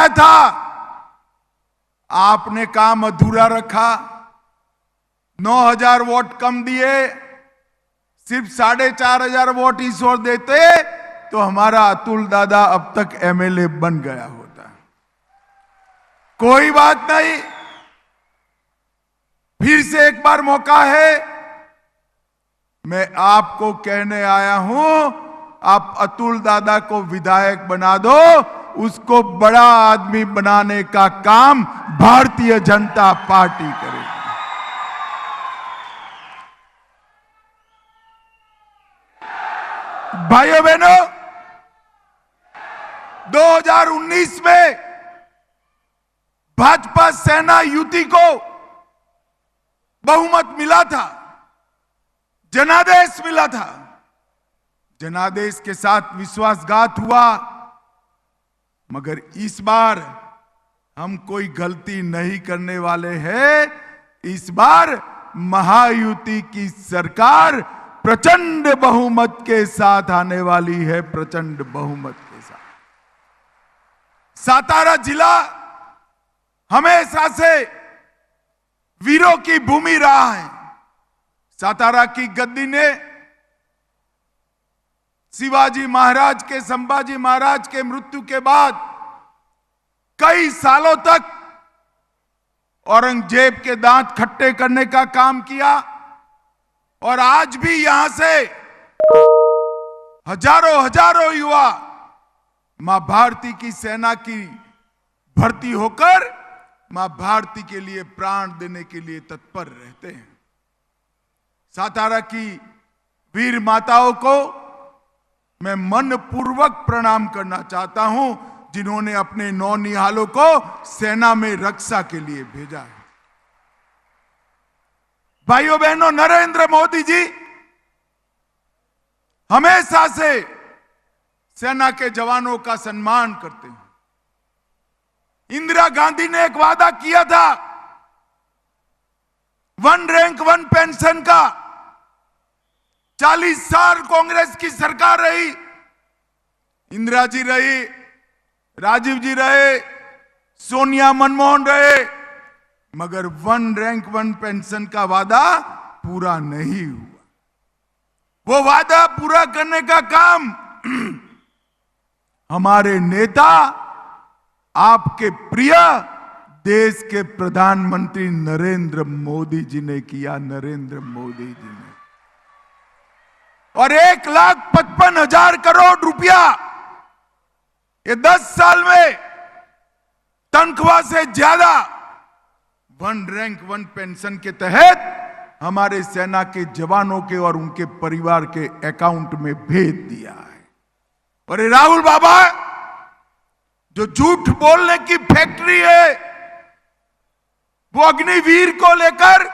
आया था, आपने काम अधूरा रखा। 9,000 वोट कम दिए, सिर्फ 4,500 वोट इस ओर देते तो हमारा अतुल दादा अब तक एमएलए बन गया होता। कोई बात नहीं, फिर से एक बार मौका है। मैं आपको कहने आया हूं, आप अतुल दादा को विधायक बना दो, उसको बड़ा आदमी बनाने का काम भारतीय जनता पार्टी करेगी। भाइयों बहनों, 2019 में भाजपा सेना युति को बहुमत मिला था, जनादेश मिला था। जनादेश के साथ विश्वासघात हुआ, मगर इस बार हम कोई गलती नहीं करने वाले हैं। इस बार महायुति की सरकार प्रचंड बहुमत के साथ आने वाली है, प्रचंड बहुमत के साथ। सातारा जिला हमेशा से वीरों की भूमि रहा है। सातारा की गद्दी ने शिवाजी महाराज के, संभाजी महाराज के मृत्यु के बाद कई सालों तक औरंगजेब के दांत खट्टे करने का काम किया, और आज भी यहां से हजारों युवा मां भारती की सेना की भर्ती होकर मां भारती के लिए प्राण देने के लिए तत्पर रहते हैं। सातारा की वीर माताओं को मैं मनपूर्वक प्रणाम करना चाहता हूं, जिन्होंने अपने नौनिहालों को सेना में रक्षा के लिए भेजा है। भाइयों बहनों, नरेंद्र मोदी जी हमेशा से सेना के जवानों का सम्मान करते हैं। इंदिरा गांधी ने एक वादा किया था, 1 रैंक 1 पेंशन का। 40 साल कांग्रेस की सरकार रही, इंदिरा जी रही, राजीव जी रहे, सोनिया मनमोहन रहे, मगर 1 रैंक 1 पेंशन का वादा पूरा नहीं हुआ। वो वादा पूरा करने का काम हमारे नेता, आपके प्रिय देश के प्रधानमंत्री नरेंद्र मोदी जी ने किया, नरेंद्र मोदी जी ने। और 1,55,000 करोड़ रुपया ये 10 साल में तनख्वाह से ज्यादा 1 रैंक 1 पेंशन के तहत हमारे सेना के जवानों के और उनके परिवार के अकाउंट में भेज दिया है। और ये राहुल बाबा जो झूठ बोलने की फैक्ट्री है, वो अग्निवीर को लेकर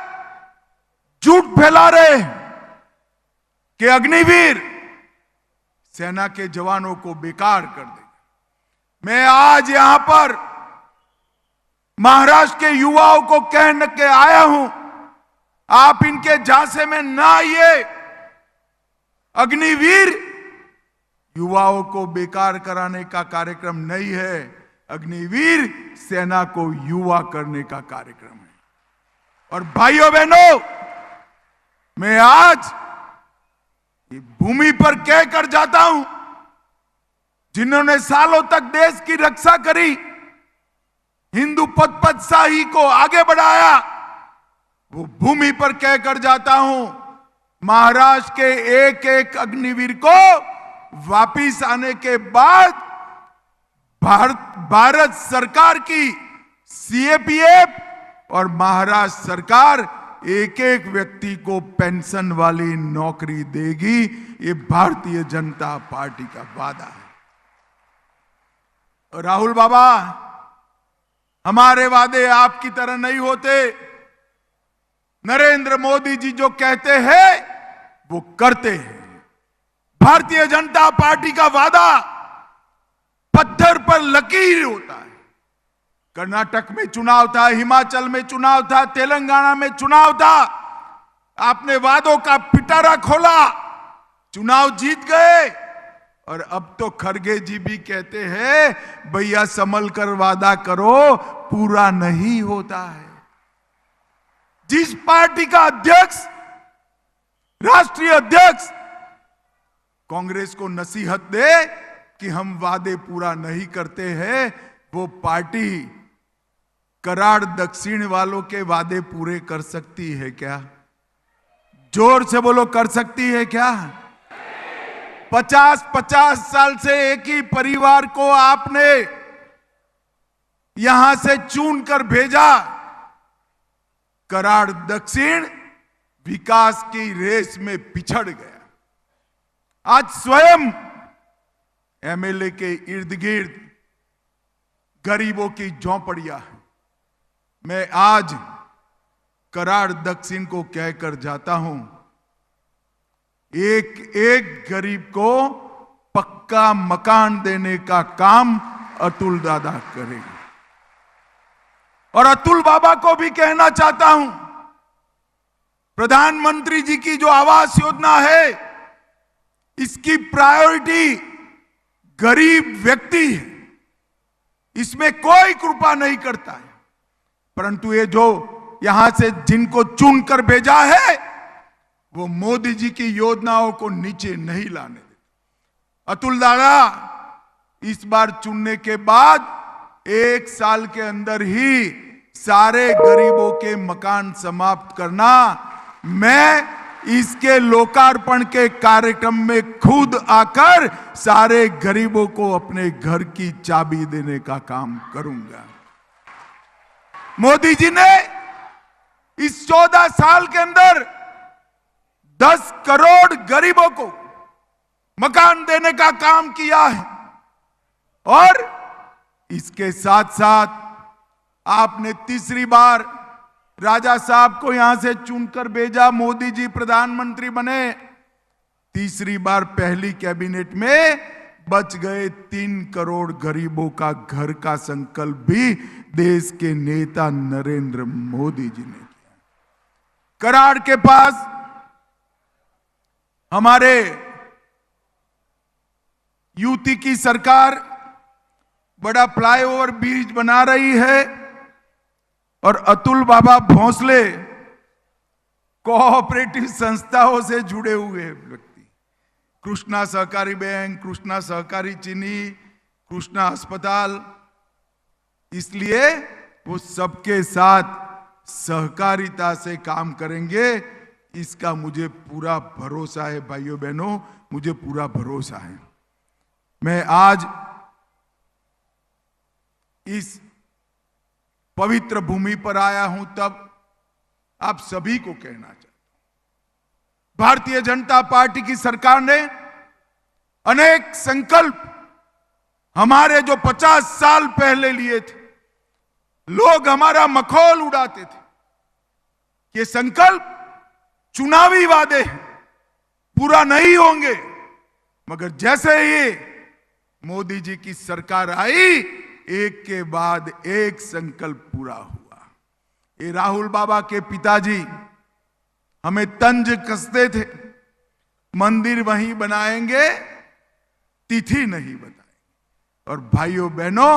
झूठ फैला रहे हैं कि अग्निवीर सेना के जवानों को बेकार कर देगा। मैं आज यहां पर महाराष्ट्र के युवाओं को कहने के आया हूं, आप इनके झांसे में ना आइए। अग्निवीर युवाओं को बेकार कराने का कार्यक्रम नहीं है, अग्निवीर सेना को युवा करने का कार्यक्रम है। और भाइयों बहनों, मैं आज ये भूमि पर कहकर जाता हूं, जिन्होंने सालों तक देश की रक्षा करी, हिंदू पदशाही को आगे बढ़ाया, वो भूमि पर कहकर जाता हूं, महाराष्ट्र के एक एक अग्निवीर को वापिस आने के बाद भारत सरकार की सीएपीएफ और महाराष्ट्र सरकार एक एक व्यक्ति को पेंशन वाली नौकरी देगी। ये भारतीय जनता पार्टी का वादा है। और राहुल बाबा, हमारे वादे आपकी तरह नहीं होते। नरेंद्र मोदी जी जो कहते हैं वो करते हैं। भारतीय जनता पार्टी का वादा पत्थर पर लकीर होता है। कर्नाटक में चुनाव था, हिमाचल में चुनाव था, तेलंगाना में चुनाव था, आपने वादों का पिटारा खोला, चुनाव जीत गए, और अब तो खरगे जी भी कहते हैं भैया संभल कर वादा करो, पूरा नहीं होता है। जिस पार्टी का अध्यक्ष, राष्ट्रीय अध्यक्ष कांग्रेस को नसीहत दे कि हम वादे पूरा नहीं करते हैं, वो पार्टी कराड़ दक्षिण वालों के वादे पूरे कर सकती है क्या? जोर से बोलो, कर सकती है क्या? 50-50 साल से एक ही परिवार को आपने यहां से चुन कर भेजा। कराड़ दक्षिण विकास की रेस में पिछड़ गया। आज स्वयं एमएलए के इर्द गिर्द गरीबों की झोंपड़ियां हैं। मैं आज कराड़ दक्षिण को कहकर जाता हूं, एक एक गरीब को पक्का मकान देने का काम अतुल दादा करेंगे। और अतुल बाबा को भी कहना चाहता हूं, प्रधानमंत्री जी की जो आवास योजना है, इसकी प्रायोरिटी गरीब व्यक्ति है, इसमें कोई कृपा नहीं करता है। परंतु ये जो यहां से जिनको चुनकर भेजा है, वो मोदी जी की योजनाओं को नीचे नहीं लाने देते। अतुल दादा, इस बार चुनने के बाद 1 साल के अंदर ही सारे गरीबों के मकान समाप्त करना। मैं इसके लोकार्पण के कार्यक्रम में खुद आकर सारे गरीबों को अपने घर की चाबी देने का काम करूंगा। मोदी जी ने इस 14 साल के अंदर 10 करोड़ गरीबों को मकान देने का काम किया है। और इसके साथ साथ आपने तीसरी बार राजा साहब को यहां से चुनकर भेजा, मोदी जी प्रधानमंत्री बने। तीसरी बार पहली कैबिनेट में बच गए 3 करोड़ गरीबों का घर का संकल्प भी देश के नेता नरेंद्र मोदी जी ने किया। कराड़ के पास हमारे यूपी की सरकार बड़ा फ्लाईओवर ब्रिज बना रही है और अतुल बाबा भोंसले कोऑपरेटिव संस्थाओं से जुड़े हुए व्यक्ति, कृष्णा सहकारी बैंक, कृष्णा सहकारी चीनी, कृष्णा अस्पताल, इसलिए वो सबके साथ सहकारिता से काम करेंगे। इसका मुझे पूरा भरोसा है भाइयों बहनों, मुझे पूरा भरोसा है। मैं आज इस पवित्र भूमि पर आया हूं, तब आप सभी को कहना चाहता हूं, भारतीय जनता पार्टी की सरकार ने अनेक संकल्प हमारे जो 50 साल पहले लिए थे, लोग हमारा मखौल उड़ाते थे, ये संकल्प चुनावी वादे हैं, पूरा नहीं होंगे। मगर जैसे ही मोदी जी की सरकार आई, एक के बाद एक संकल्प पूरा हुआ। ये राहुल बाबा के पिताजी हमें तंज कसते थे, मंदिर वहीं बनाएंगे, तिथि नहीं बताएंगे। और भाइयों बहनों,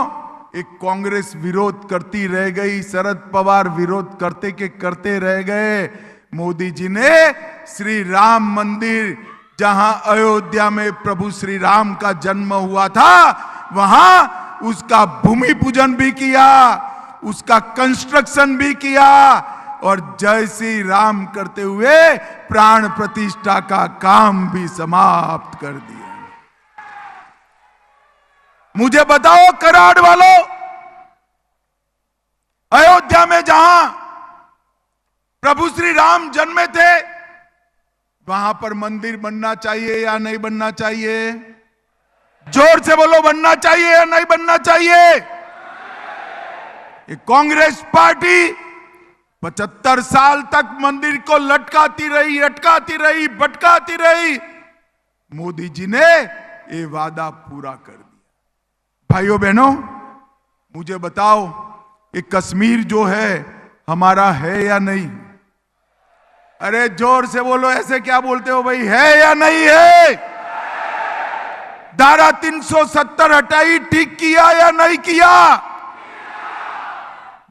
एक कांग्रेस विरोध करती रह गई, शरद पवार विरोध करते रह गए। मोदी जी ने श्री राम मंदिर, जहां अयोध्या में प्रभु श्री राम का जन्म हुआ था, वहां उसका भूमि पूजन भी किया, उसका कंस्ट्रक्शन भी किया और जय श्री राम करते हुए प्राण प्रतिष्ठा का काम भी समाप्त कर दिया। मुझे बताओ कराड़ वालों, अयोध्या में जहां प्रभु श्री राम जन्मे थे, वहां पर मंदिर बनना चाहिए या नहीं बनना चाहिए? जोर से बोलो, बनना चाहिए या नहीं बनना चाहिए? ये कांग्रेस पार्टी 75 साल तक मंदिर को लटकाती रही, अटकाती रही, भटकाती रही। मोदी जी ने ये वादा पूरा कर दिया। भाइयों बहनों, मुझे बताओ, ये कश्मीर जो है हमारा है या नहीं? अरे जोर से बोलो, ऐसे क्या बोलते हो भाई, है या नहीं है? धारा 370 हटाई, ठीक किया या नहीं किया?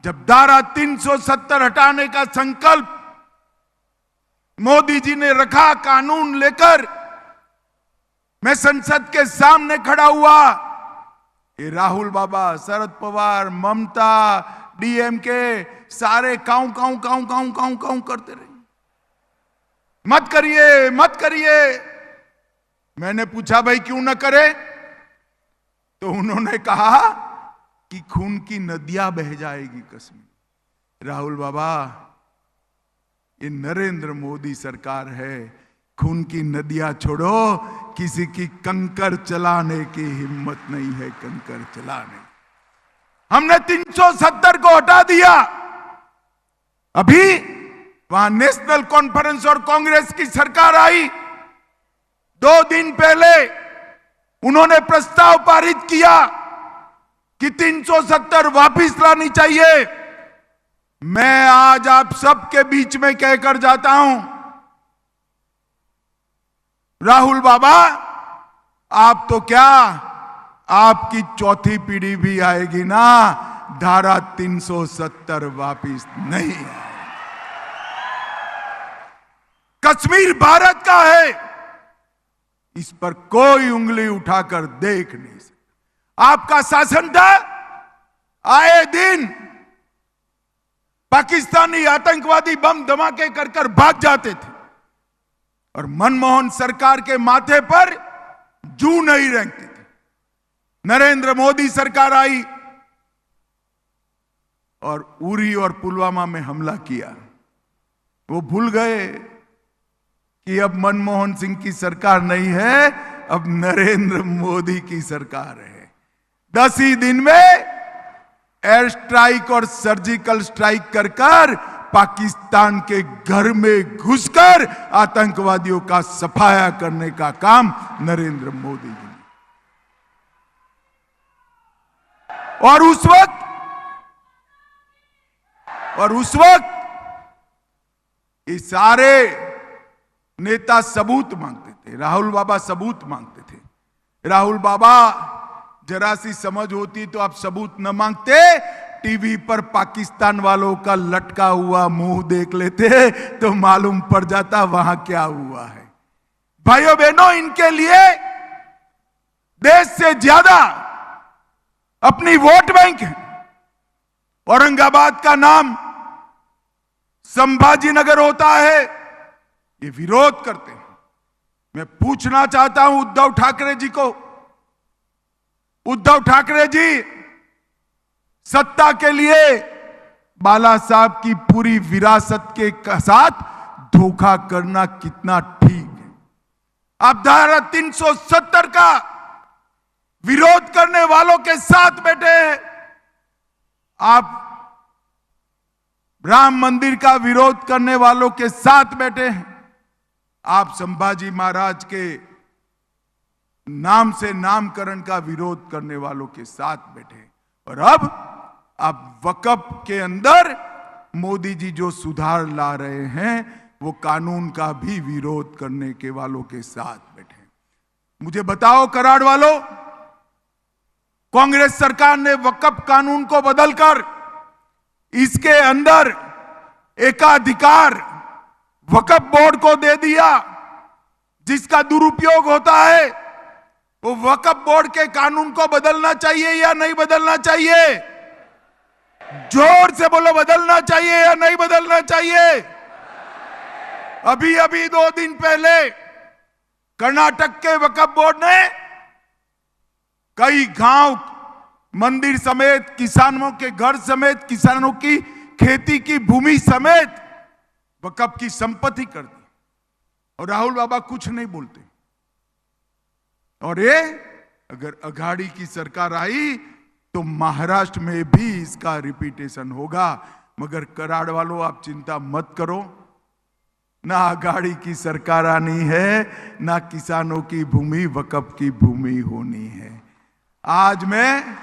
जब धारा 370 हटाने का संकल्प मोदी जी ने रखा, कानून लेकर मैं संसद के सामने खड़ा हुआ, ये राहुल बाबा, शरद पवार, ममता, डीएमके सारे काऊ काऊ काऊ काऊ काऊ काऊ करते रहे, मत करिए मत करिए। मैंने पूछा भाई क्यों न करे? तो उन्होंने कहा कि खून की नदियां बह जाएगी कश्मीर। राहुल बाबा, ये नरेंद्र मोदी सरकार है, खून की नदियां छोड़ो, किसी की कंकर चलाने की हिम्मत नहीं है, कंकर चलाने। हमने 370 को हटा दिया। अभी वहां नेशनल कॉन्फ्रेंस और कांग्रेस की सरकार आई, 2 दिन पहले उन्होंने प्रस्ताव पारित किया कि 370 वापस लानी चाहिए। मैं आज आप सबके बीच में कहकर जाता हूं, राहुल बाबा, आप तो क्या, आपकी चौथी पीढ़ी भी आएगी ना, धारा 370 वापिस नहीं आएगी। कश्मीर भारत का है, इस पर कोई उंगली उठाकर देख नहीं सकता। आपका शासन था, आए दिन पाकिस्तानी आतंकवादी बम धमाके कर कर भाग जाते थे और मनमोहन सरकार के माथे पर जू नहीं रेंगती थी। नरेंद्र मोदी सरकार आई और उरी और पुलवामा में हमला किया। वो भूल गए कि अब मनमोहन सिंह की सरकार नहीं है, अब नरेंद्र मोदी की सरकार है। 10 ही दिन में एयर स्ट्राइक और सर्जिकल स्ट्राइक कर कर पाकिस्तान के घर में घुसकर आतंकवादियों का सफाया करने का काम नरेंद्र मोदी जी ने। और उस वक्त ये सारे नेता सबूत मांगते थे। राहुल बाबा सबूत मांगते थे। राहुल बाबा, जरा सी समझ होती तो आप सबूत न मांगते, टीवी पर पाकिस्तान वालों का लटका हुआ मुंह देख लेते तो मालूम पड़ जाता वहां क्या हुआ है। भाइयों बहनों, इनके लिए देश से ज्यादा अपनी वोट बैंक है। औरंगाबाद का नाम संभाजी नगर होता है, ये विरोध करते हैं। मैं पूछना चाहता हूं उद्धव ठाकरे जी को, उद्धव ठाकरे जी, सत्ता के लिए बाला साहब की पूरी विरासत के साथ धोखा करना कितना ठीक है? आप धारा 370 का विरोध करने वालों के साथ बैठे हैं। आप राम मंदिर का विरोध करने वालों के साथ बैठे हैं। आप संभाजी महाराज के नाम से नामकरण का विरोध करने वालों के साथ बैठे। और अब आप वक्फ के अंदर मोदी जी जो सुधार ला रहे हैं, वो कानून का भी विरोध करने के वालों के साथ बैठे। मुझे बताओ कराड़ वालों, कांग्रेस सरकार ने वक्फ कानून को बदलकर इसके अंदर एकाधिकार वक्फ बोर्ड को दे दिया, जिसका दुरुपयोग होता है। वो वक्फ बोर्ड के कानून को बदलना चाहिए या नहीं बदलना चाहिए? जोर से बोलो, बदलना चाहिए या नहीं बदलना चाहिए? अभी 2 दिन पहले कर्नाटक के वक्फ बोर्ड ने कई गांव, मंदिर समेत, किसानों के घर समेत, किसानों की खेती की भूमि समेत वक्फ की संपत्ति कर दी। और राहुल बाबा कुछ नहीं बोलते। और ये अगर अघाड़ी की सरकार आई तो महाराष्ट्र में भी इसका रिपीटेशन होगा। मगर कराड़ वालों, आप चिंता मत करो, ना अघाड़ी की सरकार आनी है, ना किसानों की भूमि वक्फ की भूमि होनी है। आज मैं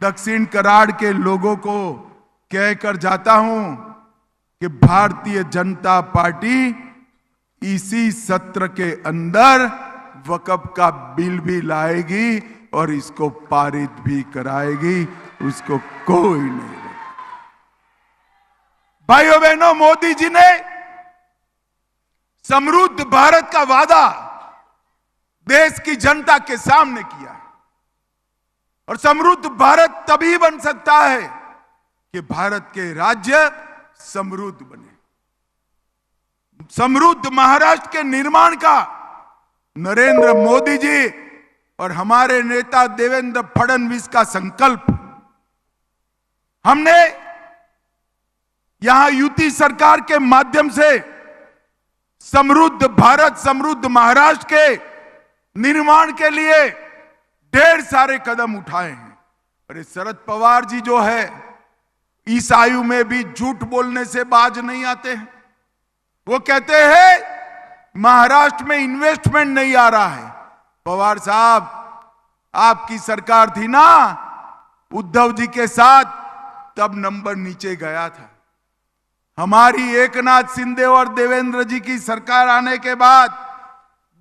दक्षिण कराड़ के लोगों को कहकर जाता हूं कि भारतीय जनता पार्टी इसी सत्र के अंदर वक्फ का बिल भी लाएगी और इसको पारित भी कराएगी, उसको कोई नहीं रोक। भाइयों बहनों, मोदी जी ने समृद्ध भारत का वादा देश की जनता के सामने किया है। और समृद्ध भारत तभी बन सकता है कि भारत के राज्य समृद्ध बने। समृद्ध महाराष्ट्र के निर्माण का नरेंद्र मोदी जी और हमारे नेता देवेंद्र फडणवीस का संकल्प। हमने यहां यूपी सरकार के माध्यम से समृद्ध भारत, समृद्ध महाराष्ट्र के निर्माण के लिए ढेर सारे कदम उठाए हैं। अरे शरद पवार जी जो है, इस आयु में भी झूठ बोलने से बाज नहीं आते हैं। वो कहते हैं महाराष्ट्र में इन्वेस्टमेंट नहीं आ रहा है। पवार साहब, आपकी सरकार थी ना उद्धव जी के साथ, तब नंबर नीचे गया था। हमारी एकनाथ शिंदे और देवेंद्र जी की सरकार आने के बाद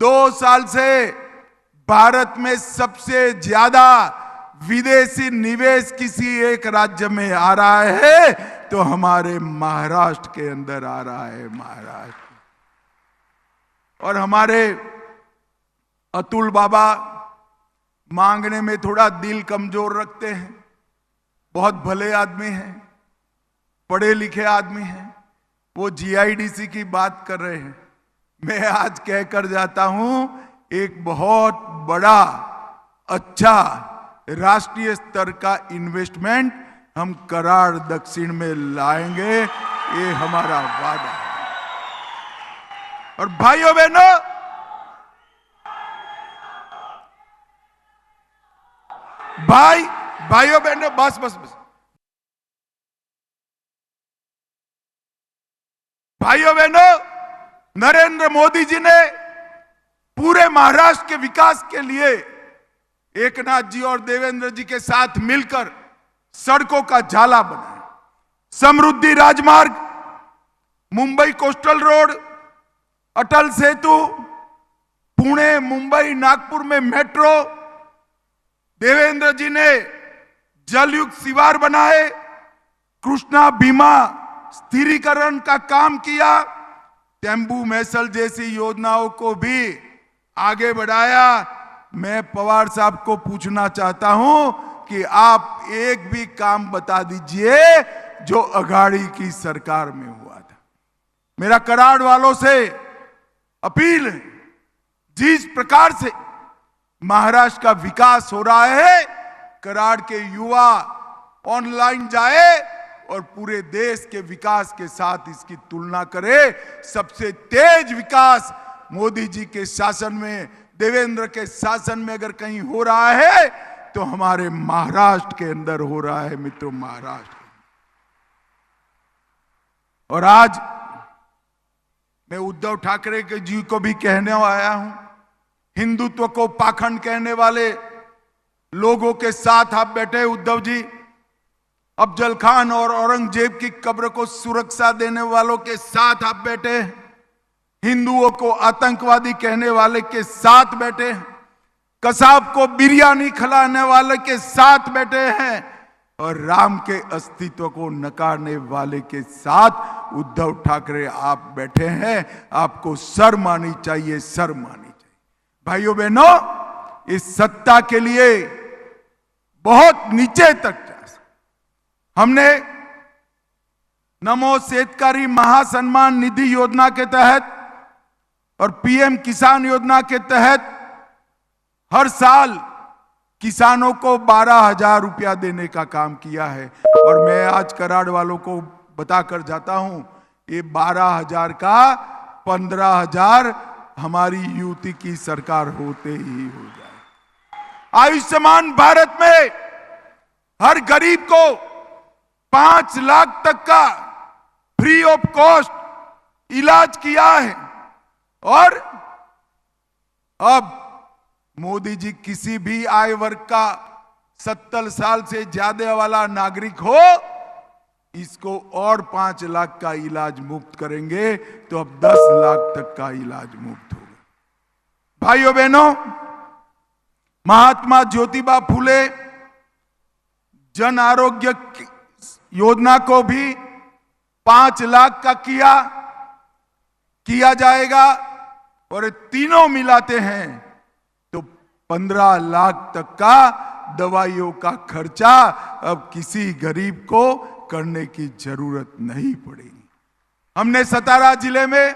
2 साल से भारत में सबसे ज्यादा विदेशी निवेश किसी एक राज्य में आ रहा है तो हमारे महाराष्ट्र के अंदर आ रहा है, महाराष्ट्र। और हमारे अतुल बाबा मांगने में थोड़ा दिल कमजोर रखते हैं, बहुत भले आदमी हैं, पढ़े लिखे आदमी हैं। वो जीआईडीसी की बात कर रहे हैं। मैं आज कहकर जाता हूं, एक बहुत बड़ा अच्छा राष्ट्रीय स्तर का इन्वेस्टमेंट हम कराड़ दक्षिण में लाएंगे, ये हमारा वादा है। और भाइयों बहनों, भाइयों बहनों, बस बस बस भाइयों बहनों, नरेंद्र मोदी जी ने पूरे महाराष्ट्र के विकास के लिए एकनाथ जी और देवेंद्र जी के साथ मिलकर सड़कों का जाला बनाया। समृद्धि राजमार्ग, मुंबई कोस्टल रोड, अटल सेतु, पुणे, मुंबई, नागपुर में मेट्रो, देवेंद्र जी ने जलयुक्त शिवार बनाए, कृष्णा भीमा स्थिरीकरण का काम किया, टेम्बू मैसल जैसी योजनाओं को भी आगे बढ़ाया। मैं पवार साहब को पूछना चाहता हूं कि आप एक भी काम बता दीजिए जो अघाड़ी की सरकार में हुआ था। मेरा कराड़ वालों से अपील है, जिस प्रकार से महाराष्ट्र का विकास हो रहा है, कराड़ के युवा ऑनलाइन जाए और पूरे देश के विकास के साथ इसकी तुलना करे। सबसे तेज विकास मोदी जी के शासन में, देवेंद्र के शासन में अगर कहीं हो रहा है तो हमारे महाराष्ट्र के अंदर हो रहा है मित्रों, महाराष्ट्र। और आज मैं उद्धव ठाकरे के जी को भी कहने आया हूं, हिंदुत्व को पाखंड कहने वाले लोगों के साथ आप बैठे उद्धव जी। अफजल खान और औरंगजेब की कब्र को सुरक्षा देने वालों के साथ आप बैठे, हिंदुओं को आतंकवादी कहने वाले के साथ बैठे, कसाब को बिरयानी खिलाने वाले के साथ बैठे हैं, और राम के अस्तित्व को नकारने वाले के साथ उद्धव ठाकरे आप बैठे हैं। आपको शर्म आनी चाहिए, शर्म आनी चाहिए। भाइयों बहनों, इस सत्ता के लिए बहुत नीचे तक जा सकते। हमने नमो शेतकारी महासम्मान निधि योजना के तहत और पीएम किसान योजना के तहत हर साल किसानों को 12,000 रुपया देने का काम किया है। और मैं आज कराड़ वालों को बताकर जाता हूं, ये 12,000 का 15,000 हमारी यूपी की सरकार होते ही हो जाए। आयुष्मान भारत में हर गरीब को 5 लाख तक का फ्री ऑफ कॉस्ट इलाज किया है। और अब मोदी जी किसी भी आय वर्ग का 70 साल से ज्यादा वाला नागरिक हो, इसको और 5 लाख का इलाज मुफ्त करेंगे, तो अब 10 लाख तक का इलाज मुफ्त होगा। भाइयों बहनों, महात्मा ज्योतिबा फूले जन आरोग्य योजना को भी 5 लाख का किया जाएगा और तीनों मिलाते हैं तो 15 लाख तक का दवाइयों का खर्चा अब किसी गरीब को करने की जरूरत नहीं पड़ेगी। हमने सतारा जिले में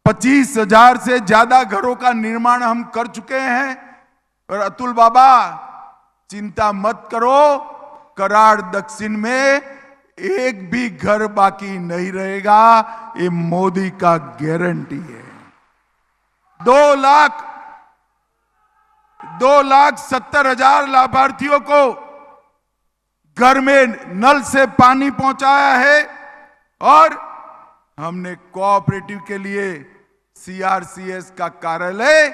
25,000 से ज्यादा घरों का निर्माण हम कर चुके हैं और अतुल बाबा चिंता मत करो, कराड़ दक्षिण में एक भी घर बाकी नहीं रहेगा, ये मोदी का गारंटी है। 2,70,000 लाभार्थियों को घर में नल से पानी पहुंचाया है और हमने कोऑपरेटिव के लिए सीआरसीएस का कार्यालय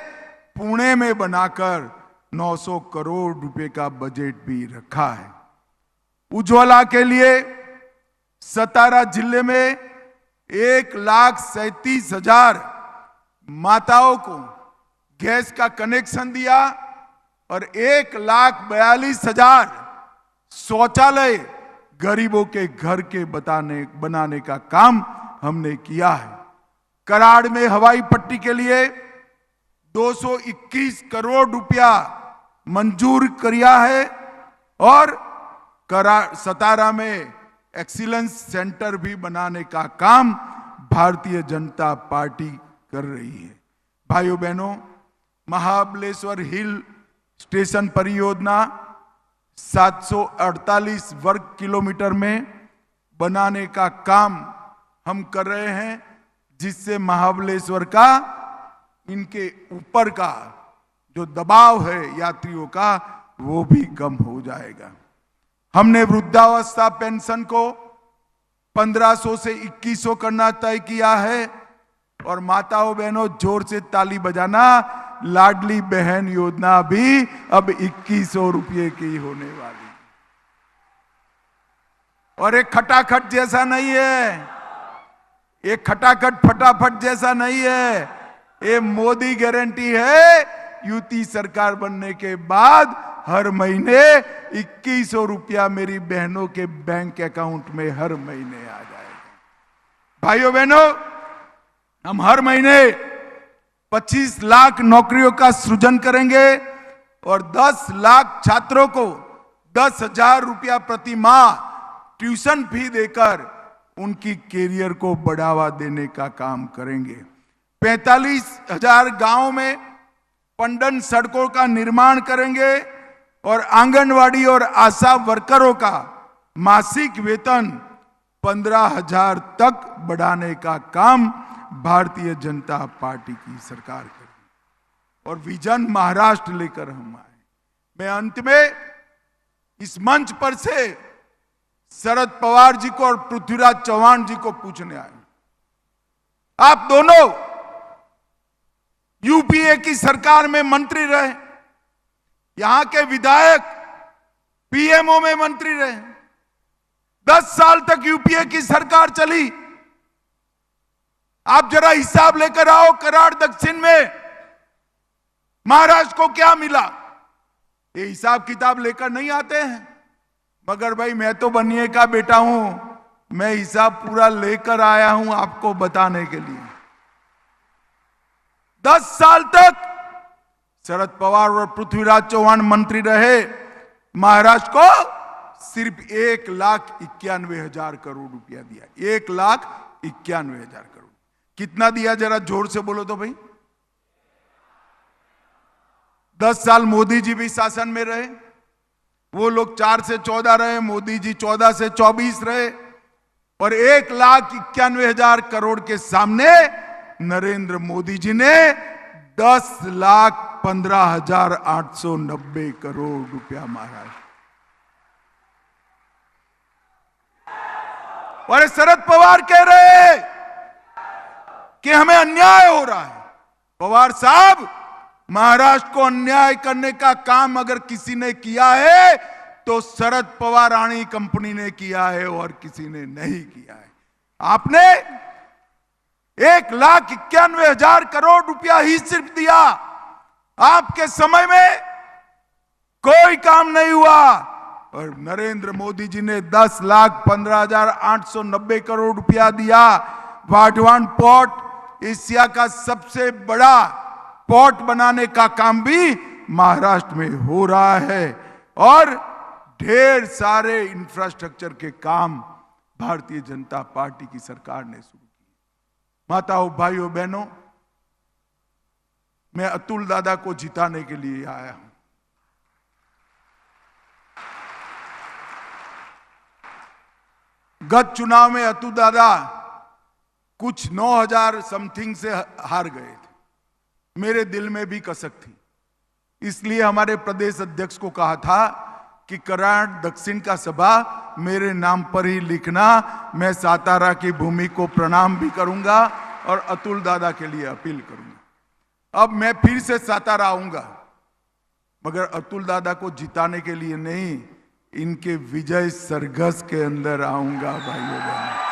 पुणे में बनाकर 900 करोड़ रुपए का बजट भी रखा है। उज्ज्वला के लिए सतारा जिले में 1,37,000 माताओं को गैस का कनेक्शन दिया और 1,42,000 शौचालय गरीबों के घर के बनाने का काम हमने किया है। कराड़ में हवाई पट्टी के लिए 221 करोड़ रुपया मंजूर किया है और सतारा में एक्सीलेंस सेंटर भी बनाने का काम भारतीय जनता पार्टी कर रही है। भाइयों बहनों, महाबलेश्वर हिल स्टेशन परियोजना 748 वर्ग किलोमीटर में बनाने का काम हम कर रहे हैं, जिससे महाबलेश्वर का इनके ऊपर का जो दबाव है यात्रियों का वो भी कम हो जाएगा। हमने वृद्धावस्था पेंशन को 1500 से 2100 करना तय किया है और माताओं बहनों जोर से ताली बजाना, लाडली बहन योजना भी अब 2100 रुपये की होने वाली और एक खटाखट जैसा नहीं है, एक खटाखट फटाफट जैसा नहीं है, ये मोदी गारंटी है। यूपी सरकार बनने के बाद हर महीने 2100 रुपया मेरी बहनों के बैंक अकाउंट में हर महीने आ जाएगा। भाइयों बहनों, हम हर महीने 25 लाख नौकरियों का सृजन करेंगे और 10 लाख छात्रों को 10,000 रुपया प्रति माह ट्यूशन फी देकर उनकी कैरियर को बढ़ावा देने का काम करेंगे। 45,000 गांवों में पंडन सड़कों का निर्माण करेंगे और आंगनवाड़ी और आशा वर्करों का मासिक वेतन 15,000 तक बढ़ाने का काम भारतीय जनता पार्टी की सरकार करेगी और विजन महाराष्ट्र लेकर हम आए। मैं अंत में इस मंच पर से शरद पवार जी को और पृथ्वीराज चौहान जी को पूछने आए, आप दोनों यूपीए की सरकार में मंत्री रहे, यहां के विधायक पीएमओ में मंत्री रहे, 10 साल तक यूपीए की सरकार चली। आप जरा हिसाब लेकर आओ, कराड़ दक्षिण में महाराष्ट्र को क्या मिला। ये हिसाब किताब लेकर नहीं आते हैं, मगर भाई मैं तो बनिए का बेटा हूं, मैं हिसाब पूरा लेकर आया हूं आपको बताने के लिए। 10 साल तक शरद पवार और पृथ्वीराज चौहान मंत्री रहे, महाराष्ट्र को सिर्फ 1,91,000 करोड़ रुपया दिया। 1,91,000 करोड़। कितना दिया जरा जोर से बोलो तो भाई। 10 साल मोदी जी भी शासन में रहे, वो लोग 4 से 14 रहे, मोदी जी 14 से 24 रहे और 1,91,000 करोड़ के सामने नरेंद्र मोदी जी ने 10,15,890 करोड़ रुपया महाराष्ट्र। और शरद पवार कह रहे कि हमें अन्याय हो रहा है। पवार साहब, महाराष्ट्र को अन्याय करने का काम अगर किसी ने किया है तो शरद पवार राणी कंपनी ने किया है और किसी ने नहीं किया है। आपने 1,91,000 करोड़ रुपया ही सिर्फ दिया। आपके समय में कोई काम नहीं हुआ। और नरेंद्र मोदी जी ने 10,15,890 करोड़ रुपया दिया। वाधवान पोर्ट एशिया का सबसे बड़ा पोर्ट बनाने का काम भी महाराष्ट्र में हो रहा है और ढेर सारे इंफ्रास्ट्रक्चर के काम भारतीय जनता पार्टी की सरकार ने शुरू किए। माताओं, भाइयों, बहनों, मैं अतुल दादा को जिताने के लिए आया हूं। गत चुनाव में अतुल दादा कुछ 9,000 समथिंग से हार गए थे। मेरे दिल में भी कसक थी, इसलिए हमारे प्रदेश अध्यक्ष को कहा था कि कराड़ दक्षिण का सभा मेरे नाम पर ही लिखना। मैं सातारा की भूमि को प्रणाम भी करूंगा और अतुल दादा के लिए अपील करूंगा। अब मैं फिर से सातारा आऊंगा, मगर अतुल दादा को जिताने के लिए नहीं, इनके विजय सरघस के अंदर आऊंगा। भाइयों बहनों,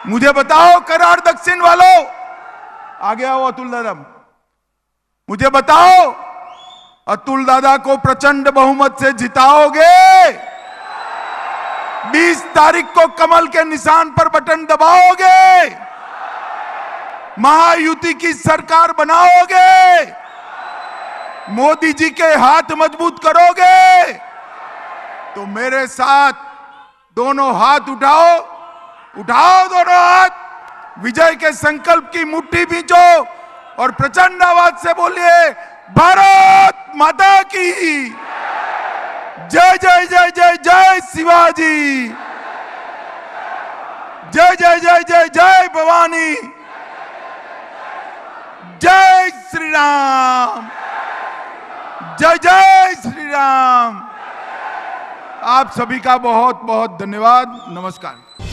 मुझे बताओ कराड़ दक्षिण वालों, आगे आओ अतुल दादा, मुझे बताओ अतुल दादा को प्रचंड बहुमत से जिताओगे? 20 तारीख को कमल के निशान पर बटन दबाओगे? महायुति की सरकार बनाओगे? मोदी जी के हाथ मजबूत करोगे? तो मेरे साथ दोनों हाथ उठाओ, उठाओ दोनों हाथ, विजय के संकल्प की मुट्ठी भींचो और प्रचंड आवाज से बोलिए, भारत माता की जय जय जय जय जय शिवाजी, जय जय जय जय जय भवानी, जय श्री राम, जय जय श्री राम। आप सभी का बहुत बहुत धन्यवाद। नमस्कार।